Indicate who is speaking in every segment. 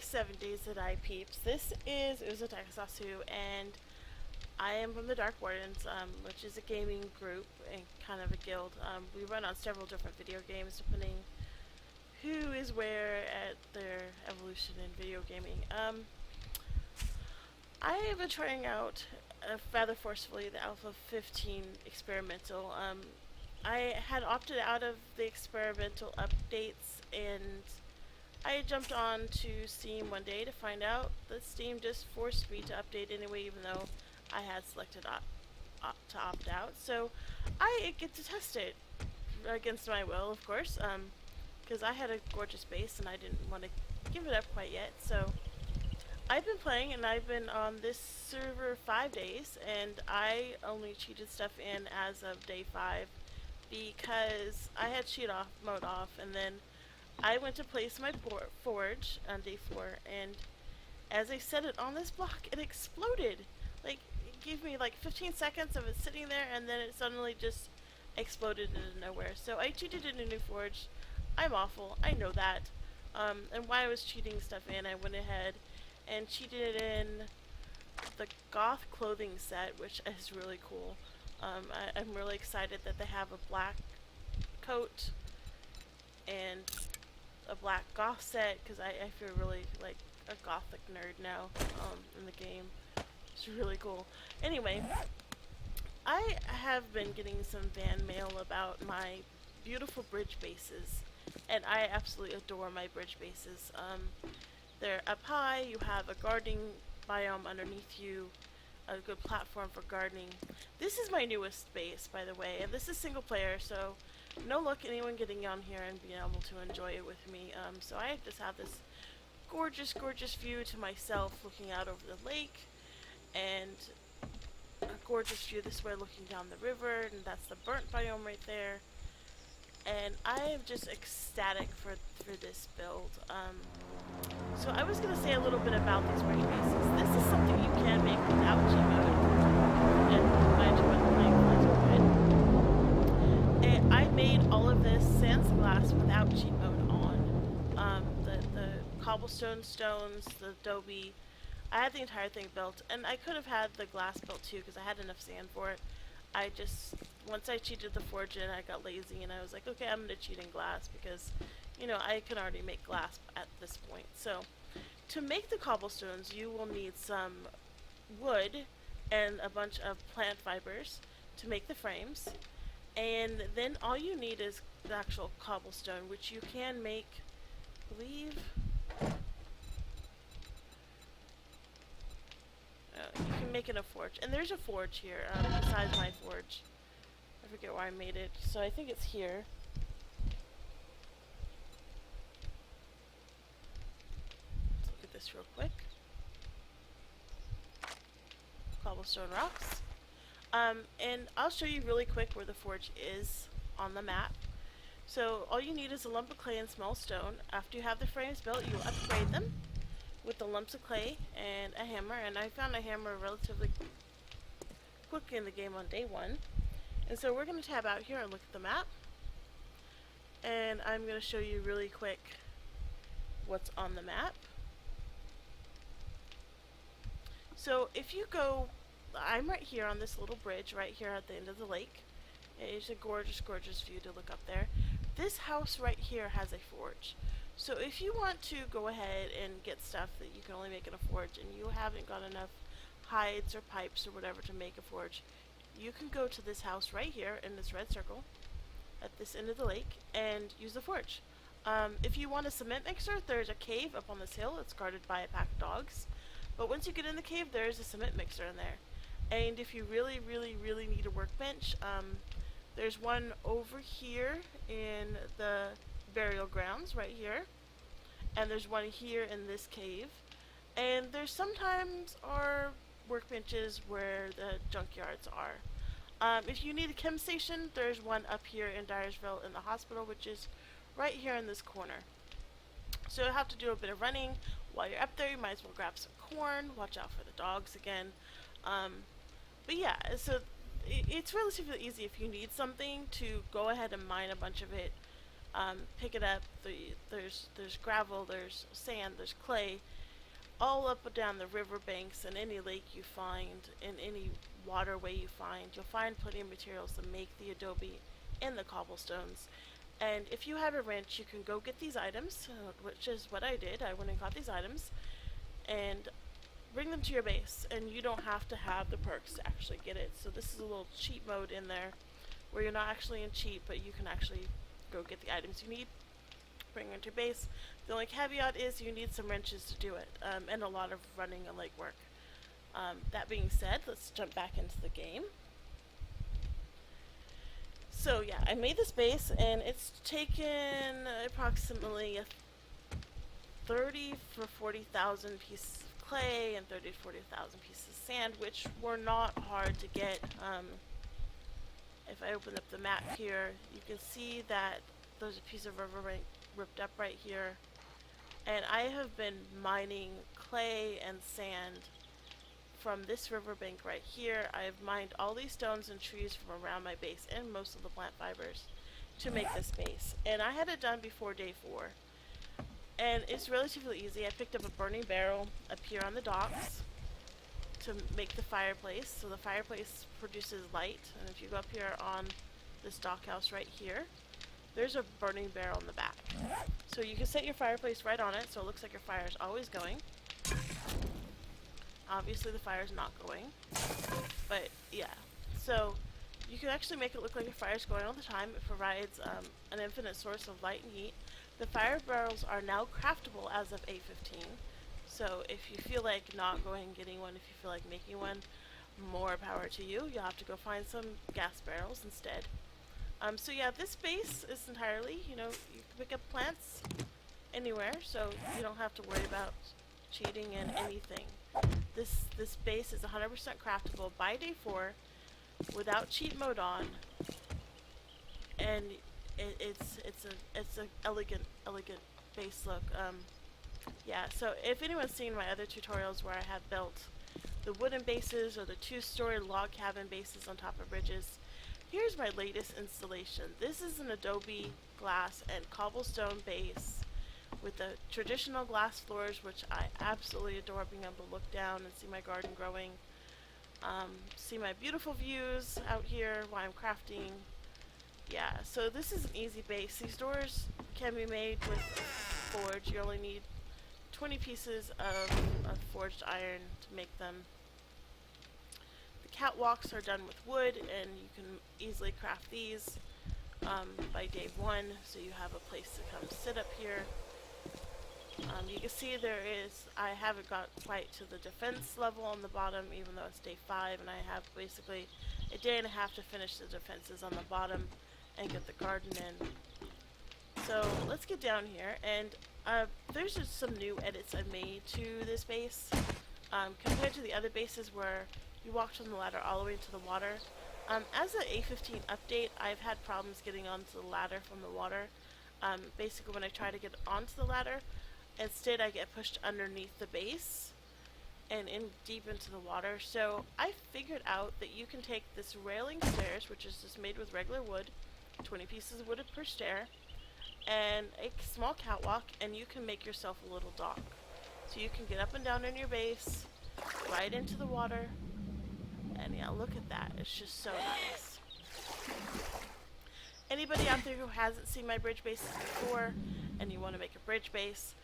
Speaker 1: 7 Days to Die peeps. This is Uzutakasasu, and I am from the Dark Wardens, which is a gaming group and kind of a guild. We run on several different video games, depending who is where at their evolution in video gaming. I have been trying out rather forcefully the Alpha 15 experimental. I had opted out of the experimental updates, and I jumped on to Steam one day to find out that Steam just forced me to update anyway, even though I had selected to opt out. So I get to test it against my will, of course, because I had a gorgeous base and I didn't want to give it up quite yet. So I've been playing, and I've been on this server 5 days, and I only cheated stuff in as of day 5 because I had cheat off mode off, and then I went to place my forge on day 4, and as I set it on this block, it exploded. Like, it gave me like 15 seconds of it sitting there, and then it suddenly just exploded into nowhere. So I cheated in a new forge. I'm awful, I know that. And while I was cheating stuff in, I went ahead and cheated in the goth clothing set, which is really cool. I'm really excited that they have a black coat and a black goth set, because I feel really like a gothic nerd now in the game. It's really cool. Anyway, I have been getting some fan mail about my beautiful bridge bases, and I absolutely adore my bridge bases. They're up high, you have a gardening biome underneath you, a good platform for gardening. This is my newest base, by the way, and this is single player, so no luck anyone getting on here and being able to enjoy it with me. So I just have this gorgeous, gorgeous view to myself looking out over the lake, and a gorgeous view this way looking down the river, and that's the burnt biome right there. And I am just ecstatic for this build. So I was going to say a little bit about these bridge bases. This is something you can make without G mode, and mind you, when playing and I made all of this sans glass without cheat mode on. The cobblestone stones, the adobe, I had the entire thing built, and I could have had the glass built too because I had enough sand for it. I just, once I cheated the forge in, I got lazy and I was like, okay, I'm going to cheat in glass because, you know, I can already make glass at this point. So, to make the cobblestones, you will need some wood and a bunch of plant fibers to make the frames. And then all you need is the actual cobblestone, which you can make, I believe, you can make it a forge. And there's a forge here, besides my forge. I forget where I made it, so I think it's here. Let's look at this real quick. Cobblestone rocks. And I'll show you really quick where the forge is on the map. So all you need is a lump of clay and small stone. After you have the frames built, you upgrade them with the lumps of clay and a hammer, and I found a hammer relatively quick in the game on day 1. And so we're going to tab out here and look at the map, and I'm going to show you really quick what's on the map. So if you go, I'm right here on this little bridge right here at the end of the lake. It's a gorgeous, gorgeous view to look up there. This house right here has a forge. So if you want to go ahead and get stuff that you can only make in a forge, and you haven't got enough hides or pipes or whatever to make a forge, you can go to this house right here in this red circle at this end of the lake and use the forge. If you want a cement mixer, there's a cave up on this hill. It's guarded by a pack of dogs. But once you get in the cave, there's a cement mixer in there. And if you really, really, really need a workbench, there's one over here in the burial grounds right here, and there's one here in this cave, and there's sometimes are workbenches where the junkyards are. If you need a chem station, there's one up here in Dyersville in the hospital, which is right here in this corner. So you'll have to do a bit of running while you're up there. You might as well grab some corn, watch out for the dogs again. But yeah, so it's relatively easy if you need something to go ahead and mine a bunch of it. Pick it up. There's gravel, there's sand, there's clay, all up and down the riverbanks and any lake you find, in any waterway you find. You'll find plenty of materials to make the adobe and the cobblestones. And if you have a wrench, you can go get these items, which is what I did. I went and got these items and bring them to your base, and you don't have to have the perks to actually get it. So this is a little cheat mode in there where you're not actually in cheat, but you can actually go get the items you need, bring them to your base. The only caveat is you need some wrenches to do it, and a lot of running and legwork. That being said, let's jump back into the game. So yeah, I made this base, and it's taken approximately 30 for 40,000 pieces of clay and 30 to 40,000 pieces of sand, which were not hard to get. If I open up the map here, you can see that there's a piece of riverbank ripped up right here. And I have been mining clay and sand from this riverbank right here. I have mined all these stones and trees from around my base and most of the plant fibers to make this base. And I had it done before day 4. And it's relatively easy. I picked up a burning barrel up here on the docks to make the fireplace. So the fireplace produces light. And if you go up here on this dock house right here, there's a burning barrel in the back. So you can set your fireplace right on it so it looks like your fire is always going. Obviously the fire is not going, but yeah. So you can actually make it look like your fire is going all the time. It provides an infinite source of light and heat. The fire barrels are now craftable as of 8:15. So if you feel like not going and getting one, if you feel like making one, more power to you. You'll have to go find some gas barrels instead. So yeah, this base is entirely, you can pick up plants anywhere, so you don't have to worry about cheating in anything. This base is 100% craftable by day 4 without cheat mode on, and it's a elegant base look. Yeah, so if anyone's seen my other tutorials where I have built the wooden bases or the 2-story log cabin bases on top of bridges, here's my latest installation. This is an Adobe glass and cobblestone base with the traditional glass floors, which I absolutely adore, being able to look down and see my garden growing. See my beautiful views out here while I'm crafting. Yeah, so this is an easy base. These doors can be made with forge. You only need 20 pieces of forged iron to make them. The catwalks are done with wood, and you can easily craft these by day 1, so you have a place to come sit up here. You can see I haven't got quite to the defense level on the bottom, even though it's day 5, and I have basically a day and a half to finish the defenses on the bottom and get the garden in. So let's get down here, and there's just some new edits I've made to this base compared to the other bases where you walked on the ladder all the way into the water. As an A15 update, I've had problems getting onto the ladder from the water. Basically, when I try to get onto the ladder, instead I get pushed underneath the base and in deep into the water. So I figured out that you can take this railing stairs, which is just made with regular wood, 20 pieces of wood per stair, and a small catwalk, and you can make yourself a little dock. So you can get up and down in your base, right into the water, and yeah, look at that. It's just so nice. Anybody out there who hasn't seen my bridge bases before and you want to make a bridge base,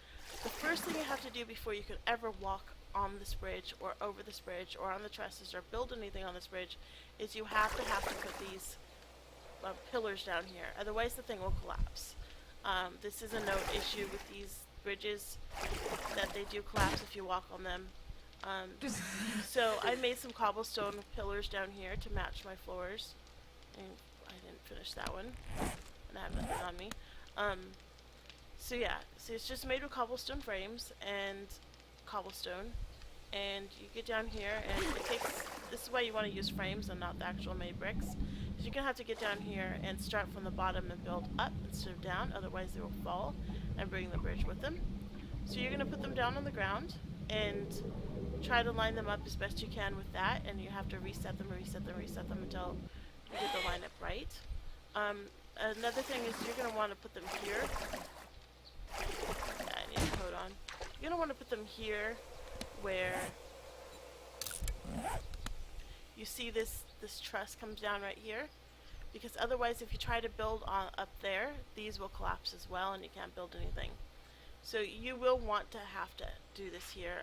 Speaker 1: the first thing you have to do before you can ever walk on this bridge or over this bridge or on the trusses or build anything on this bridge is you have to put these pillars down here. Otherwise the thing will collapse. This is a known issue with these bridges, that they do collapse if you walk on them. So I made some cobblestone pillars down here to match my floors. And I didn't finish that one, and I have nothing on me. So yeah, so it's just made with cobblestone frames and cobblestone, and you get down here, and it takes, this is why you want to use frames and not the actual made bricks, because you're going to have to get down here and start from the bottom and build up instead of down, otherwise they will fall and bring the bridge with them. So you're going to put them down on the ground and try to line them up as best you can with that, and you have to reset them until you get the line up right. Another thing is you're going to want to put them here. Yeah, I need a coat on. You're going to want to put them here where you see this truss comes down right here. Because otherwise, if you try to build on up there, these will collapse as well and you can't build anything. So you will want to have to do this here.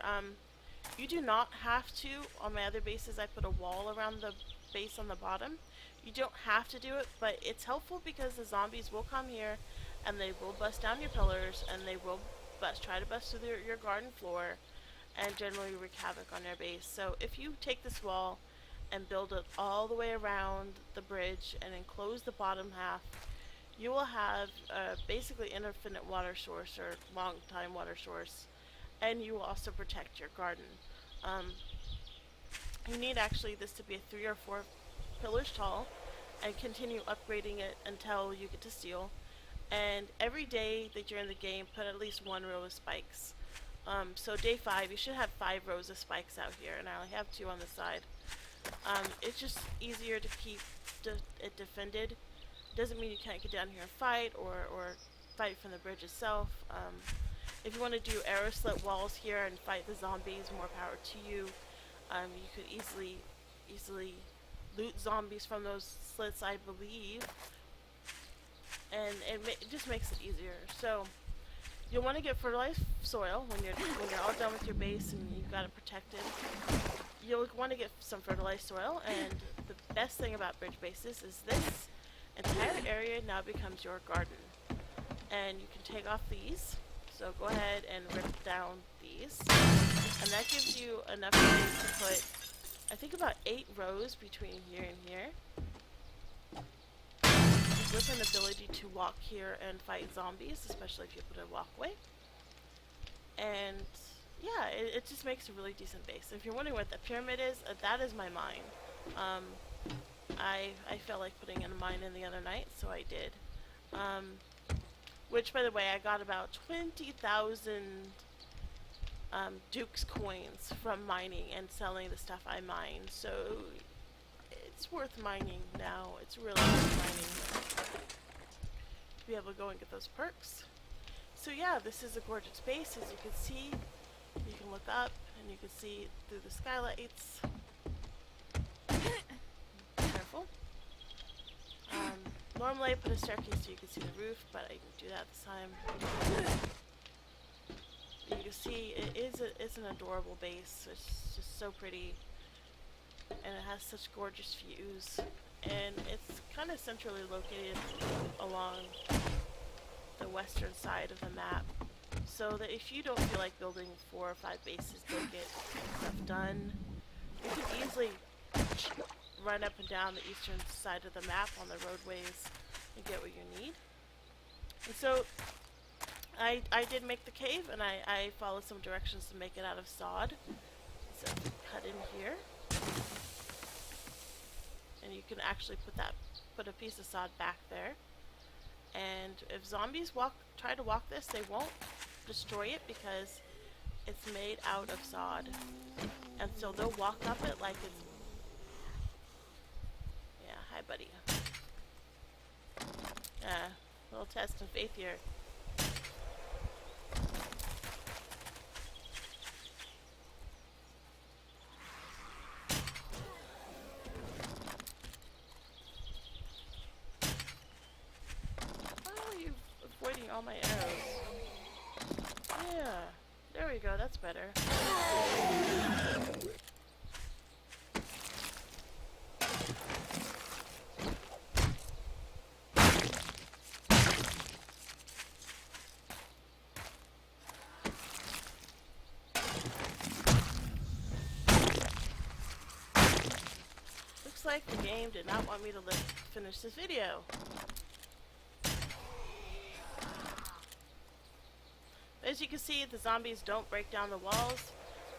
Speaker 1: You do not have to. On my other bases, I put a wall around the base on the bottom. You don't have to do it, but it's helpful because the zombies will come here and they will bust down your pillars and they will try to bust through your garden floor and generally wreak havoc on your base. So if you take this wall and build it all the way around the bridge and enclose the bottom half, you will have basically infinite water source or long time water source, and you will also protect your garden. You need actually this to be a 3 or 4 pillars tall and continue upgrading it until you get to steel. And every day that you're in the game, put at least 1 row of spikes. So day 5, you should have 5 rows of spikes out here, and I only have 2 on the side. It's just easier to keep it defended. Doesn't mean you can't get down here and fight or fight from the bridge itself. If you want to do arrow slit walls here and fight the zombies, more power to you. You could easily loot zombies from those slits, I believe, and it just makes it easier. So you'll want to get fertilized soil when you're all done with your base and you've got it protected. You'll want to get some fertilized soil, and the best thing about bridge bases is this entire area now becomes your garden, and you can take off these. So go ahead and rip down these, and that gives you enough space to put, I think, about 8 rows between here and here, with an ability to walk here and fight zombies, especially if you put a walkway. And yeah, it just makes a really decent base. If you're wondering what the pyramid is, that is my mine. I felt like putting in a mine in the other night, so I did. Which, by the way, I got about 20,000 Duke's coins from mining and selling the stuff I mined. So it's worth mining now. It's really worth mining to be able to go and get those perks. So yeah, this is a gorgeous base. As you can see, you can look up and you can see through the skylights. Careful. Normally I put a staircase so you can see the roof, but I didn't do that this time. You can see it's an adorable base. It's just so pretty, and it has such gorgeous views, and it's kind of centrally located along the western side of the map, so that if you don't feel like building 4 or 5 bases to get stuff done, you can easily run up and down the eastern side of the map on the roadways and get what you need. And so I did make the cave, and I followed some directions to make it out of sod. So cut in here, and you can actually put a piece of sod back there. And if zombies try to walk this, they won't destroy it because it's made out of sod, and so they'll walk up it like it's. Yeah, hi buddy. Little test of faith here. Avoiding all my arrows. Yeah, there we go, that's better. Looks like the game did not want me to finish this video. As you can see, the zombies don't break down the walls.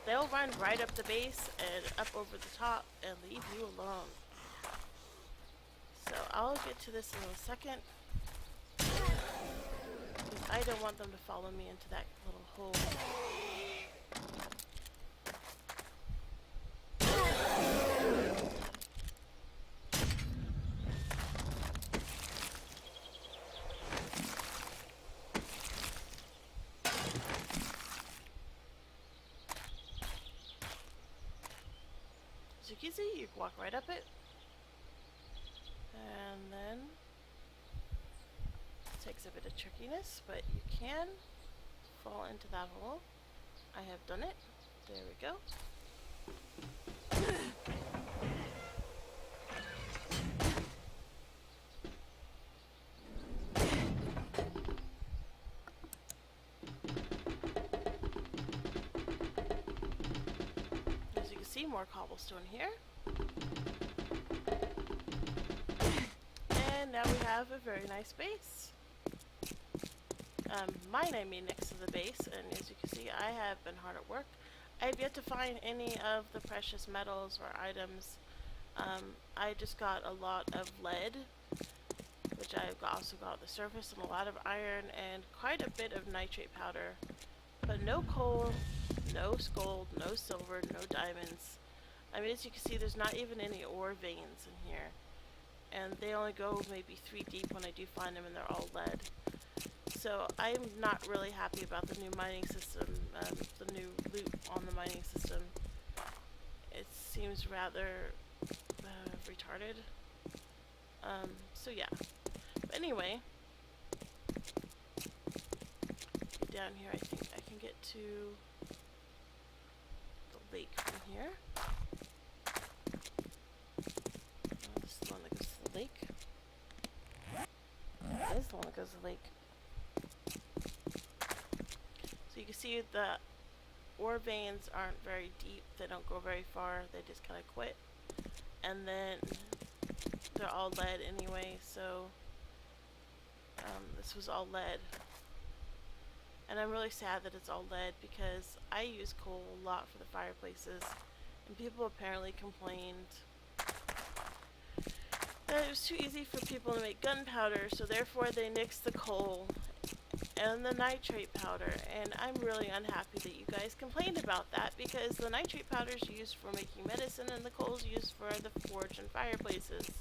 Speaker 1: They'll run right up the base and up over the top and leave you alone. So I'll get to this in a second, because I don't want them to follow me into that little hole. easy. You can walk right up it. And then it takes a bit of trickiness, but you can fall into that hole. I have done it. There we go. As you can see, more cobblestone here. And now we have a very nice base. Mine, I mean, next to the base, and as you can see, I have been hard at work. I have yet to find any of the precious metals or items. I just got a lot of lead, which I've also got on the surface, and a lot of iron, and quite a bit of nitrate powder. But no coal, no gold, no silver, no diamonds. I mean, as you can see, there's not even any ore veins in here. And they only go maybe 3 deep when I do find them, and they're all lead. So I'm not really happy about the new mining system, the new loot on the mining system. It seems rather retarded. So yeah. But anyway, down here I think I can get to the lake from here. This is the one that goes to the lake. That is the one that goes to the lake. So you can see the ore veins aren't very deep. They don't go very far. They just kind of quit. And then they're all lead anyway, so this was all lead. And I'm really sad that it's all lead because I use coal a lot for the fireplaces, and people apparently complained that it was too easy for people to make gunpowder, so therefore they nixed the coal and the nitrate powder, and I'm really unhappy that you guys complained about that, because the nitrate powder is used for making medicine and the coal is used for the forge and fireplaces.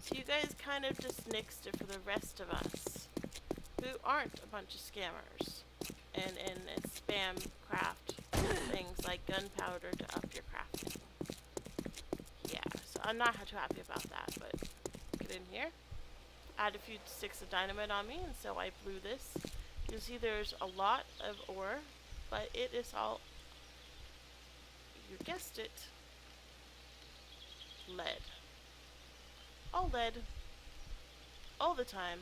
Speaker 1: So you guys kind of just nixed it for the rest of us, who aren't a bunch of scammers and spam craft things like gunpowder to up your crafting. Yeah, so I'm not too happy about that, but get in here. I had a few sticks of dynamite on me, and so I blew this. You can see there's a lot of ore, but it is all, you guessed it, lead. All lead. All the time.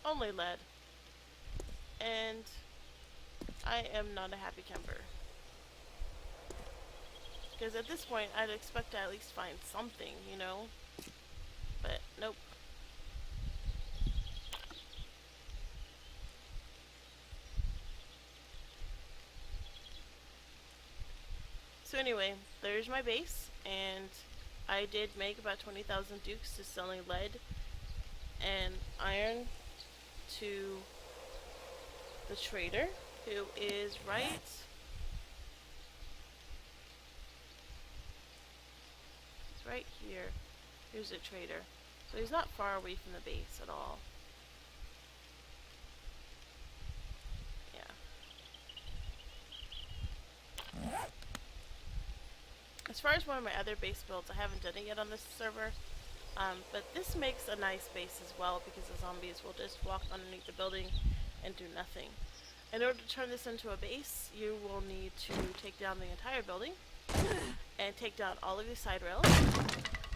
Speaker 1: Only lead. And I am not a happy camper. Because at this point, I'd expect to at least find something, you know? But nope. So anyway, there's my base, and I did make about 20,000 dukes just selling lead and iron to the trader, who is right here. Here's a trader. So he's not far away from the base at all. Yeah. As far as one of my other base builds, I haven't done it yet on this server. But this makes a nice base as well, because the zombies will just walk underneath the building and do nothing. In order to turn this into a base, you will need to take down the entire building and take down all of these side rails.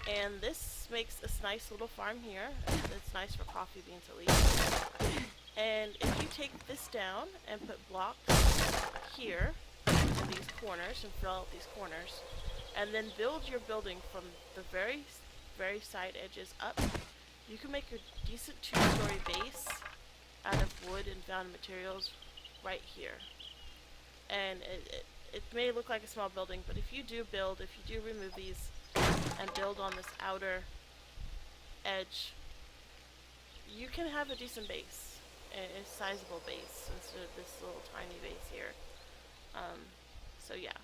Speaker 1: And this makes a nice little farm here. It's nice for coffee beans at least. And if you take this down and put blocks here in these corners and fill out these corners, and then build your building from the very side edges up, you can make a decent 2-story base out of wood and found materials right here. And it may look like a small building, but if you do remove these and build on this outer edge, you can have a decent base, a sizable base, instead of this little tiny base here. So yeah.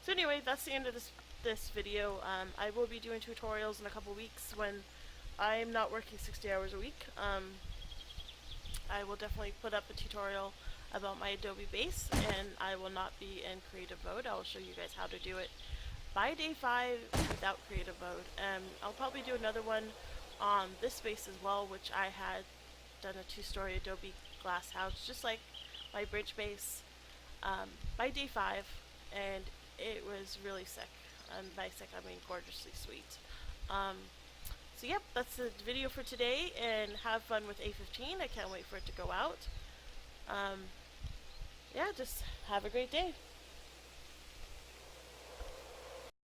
Speaker 1: So anyway, that's the end of this video. I will be doing tutorials in a couple weeks when I'm not working 60 hours a week. I will definitely put up a tutorial about my Adobe base, and I will not be in creative mode. I will show you guys how to do it. by day 5 without creative mode. I'll probably do another one on this space as well, which I had done a 2-story Adobe Glass house, just like my bridge base, by day 5, and it was really sick. And by sick, I mean gorgeously sweet. Um, so yep, that's the video for today, and have fun with A15. I can't wait for it to go out. Um, yeah, just have a great day.